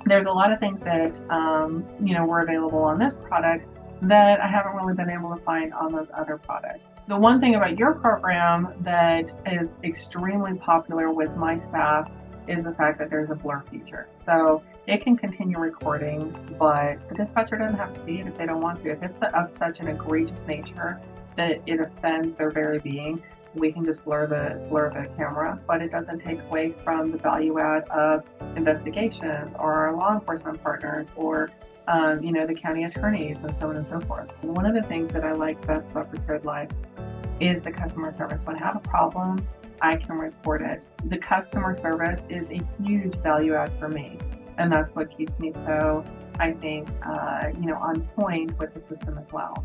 There's a lot of things that were available on this product that I haven't really been able to find on those other products. The one thing about your program that is extremely popular with my staff is the fact that there's a blur feature. So it can continue recording, but the dispatcher doesn't have to see it if they don't want to. If it's of such an egregious nature that it offends their very being, we can just blur the camera, but it doesn't take away from the value add of investigations or our law enforcement partners or the county attorneys and so on and so forth. One of the things that I like best about Prepared Live is the customer service. When I have a problem, I can report it. The customer service is a huge value add for me, and that's what keeps me so, I think, on point with the system as well.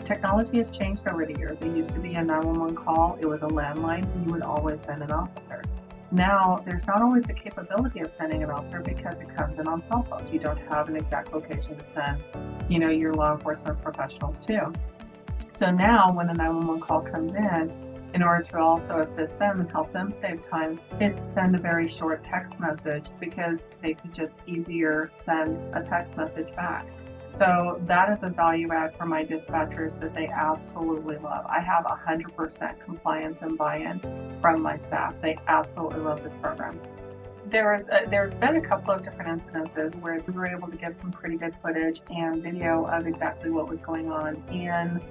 Technology has changed over the years. It used to be a 911 call, it was a landline, and you would always send an officer. Now, there's not always the capability of sending an officer because it comes in on cell phones. You don't have an exact location to send, your law enforcement professionals to. So now, when a 911 call comes in order to also assist them and help them save time, is to send a very short text message because they could just easier send a text message back. So that is a value add for my dispatchers that they absolutely love. I have 100% compliance and buy-in from my staff. They absolutely love this program. There's been a couple of different incidences where we were able to get some pretty good footage and video of exactly what was going on in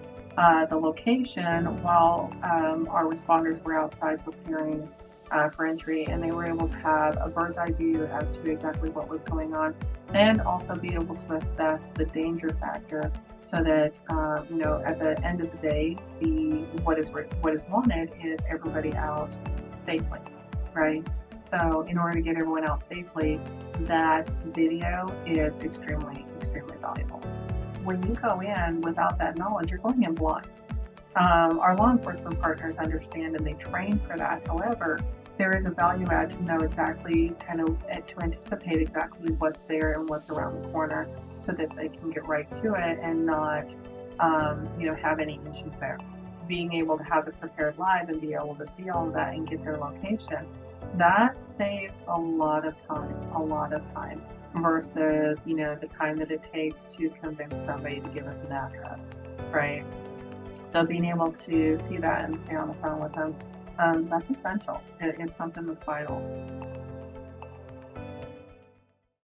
the location while our responders were outside preparing for entry, and they were able to have a bird's eye view as to exactly what was going on and also be able to assess the danger factor so that at the end of the day what is wanted is everybody out safely, right? So in order to get everyone out safely, that video is extremely valuable. When you go in without that knowledge, you're going in blind. Our law enforcement partners understand and they train for that. However, there is a value add to know exactly, to anticipate exactly what's there and what's around the corner so that they can get right to it and not, have any issues there. Being able to have it prepared live and be able to see all of that and get their location, that saves a lot of time versus, the time that it takes to convince somebody to give us an address, right? So being able to see that and stay on the phone with them, that's essential. It's something that's vital.